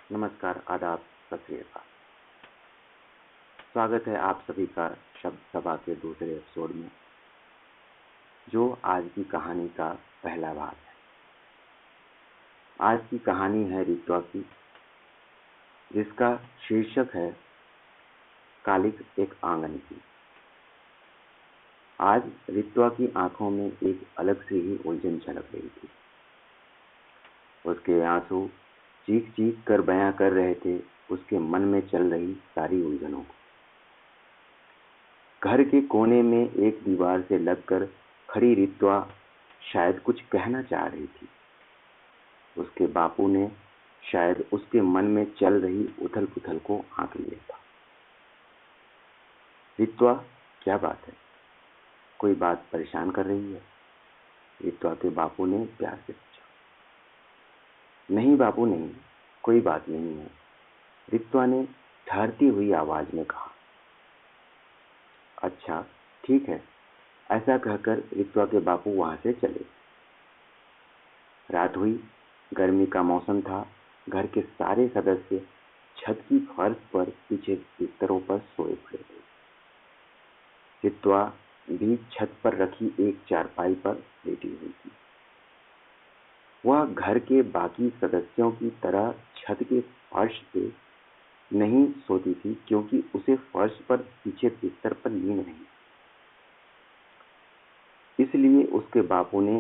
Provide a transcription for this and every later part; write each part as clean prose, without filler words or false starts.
नमस्कार, आदाब, सत श्री अकाल। स्वागत है आप सभी का शब्द सभा के दूसरे एपिसोड में, जो आज की कहानी का पहला भाग है। आज की कहानी है रित्वा की, जिसका शीर्षक है कालिक एक आंगन की। आज रित्वा की आंखों में एक अलग सी ही उलझन झलक रही थी। उसके आंसू चीख चीख कर बयां कर रहे थे उसके मन में चल रही सारी उलझनों को। घर के कोने में एक दीवार से लगकर खड़ी रित्वा शायद कुछ कहना चाह रही थी। उसके बापू ने शायद उसके मन में चल रही उथल पुथल को आंक लिया था। रित्वा, क्या बात है? कोई बात परेशान कर रही है? रित्वा के बापू ने प्यार से पूछा। नहीं बापू, नहीं, कोई बात नहीं है, रित्वा ने ठहरती हुई आवाज में कहा। अच्छा, ठीक है, ऐसा कहकर रित्वा के बापू वहां से चले। रात हुई, गर्मी का मौसम था। घर के सारे सदस्य छत की फर्श पर पीछे बिस्तरों पर सोए पड़े थे। रित्वा भी छत पर रखी एक चारपाई पर लेटी हुई थी। वह घर के बाकी सदस्यों की तरह छत के फर्श पे नहीं सोती थी, क्योंकि उसे फर्श पर पीछे बिस्तर पर नींद नहीं। इसलिए उसके बापू ने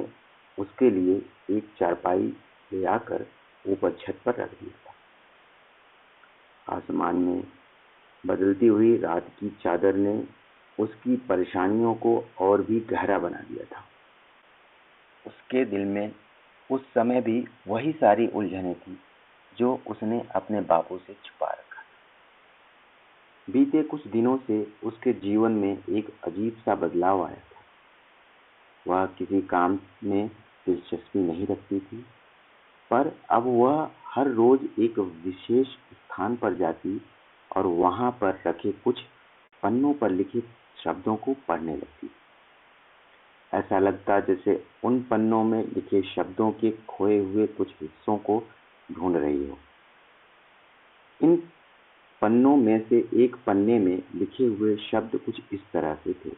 उसके लिए एक चारपाई ले आकर ऊपर छत पर रख दिया था। आसमान में बदलती हुई रात की चादर ने उसकी परेशानियों को और भी गहरा बना दिया था। उसके दिल में उस समय भी वही सारी उलझनें थी जो उसने अपने बापू से छुपा रखा था। बीते कुछ दिनों से उसके जीवन में एक अजीब सा बदलाव आया था। वह किसी काम में दिलचस्पी नहीं रखती थी, पर अब वह हर रोज एक विशेष स्थान पर जाती और वहां पर रखे कुछ पन्नों पर लिखित शब्दों को पढ़ने लगती। ऐसा लगता जैसे उन पन्नों में लिखे शब्दों के खोए हुए कुछ हिस्सों को ढूंढ रही हो। इन पन्नों में से एक पन्ने में लिखे हुए शब्द कुछ इस तरह से थे।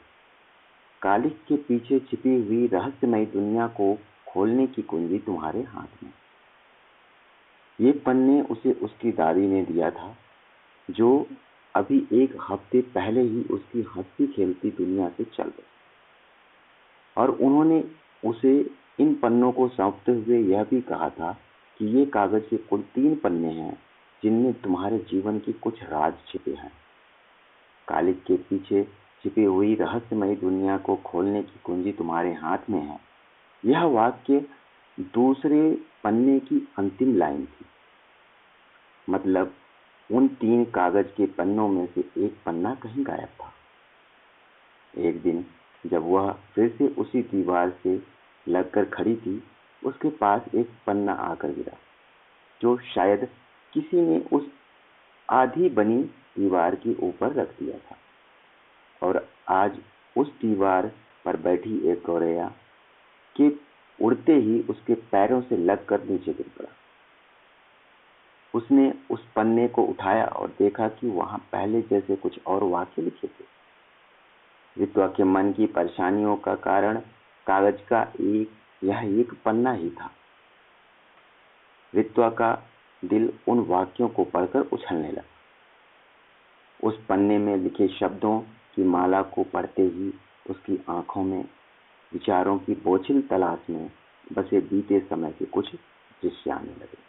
कालिक के पीछे छिपी हुई रहस्यमयी दुनिया को खोलने की कुंजी तुम्हारे हाथ में। ये पन्ने उसे उसकी दादी ने दिया था, जो अभी एक हफ्ते पहले ही उसकी हंसती खेलती दुनिया से चल गई। और उन्होंने उसे इन पन्नों को सौंपते हुए यह भी कहा था कि ये कागज के कुल 3 पन्ने हैं, जिनमें तुम्हारे जीवन की कुछ राज छिपे हैं। कालिक के पीछे छिपी हुई रहस्यमयी दुनिया को खोलने की कुंजी तुम्हारे हाथ में है। यह वाक्य दूसरे पन्ने की अंतिम लाइन थी। मतलब उन 3 कागज के पन्नों में से एक पन्ना कहीं गायब था। एक दिन जब वह फिर से उसी दीवार से लगकर खड़ी थी, उसके पास एक पन्ना आकर गिरा, जो शायद किसी ने उस आधी बनी दीवार के ऊपर रख दिया था। और आज उस दीवार पर बैठी एक गौरैया के उड़ते ही उसके पैरों से लगकर नीचे गिर पड़ा। उसने उस पन्ने को उठाया और देखा कि वहां पहले जैसे कुछ और वाक्य लिखे थे। रित्वा के मन की परेशानियों का कारण कागज का एक पन्ना ही था। रित्वा का दिल उन वाक्यों को पढ़कर उछलने लगा। उस पन्ने में लिखे शब्दों की माला को पढ़ते ही उसकी आंखों में विचारों की बोझिल तलाश में बसे बीते समय के कुछ दृश्य आने लगे।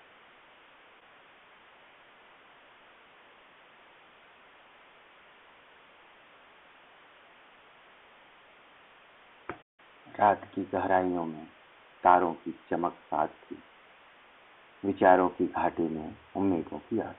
रात की गहराइयों में तारों की चमक साथ थी। विचारों की घाटी में उम्मीदों की आस।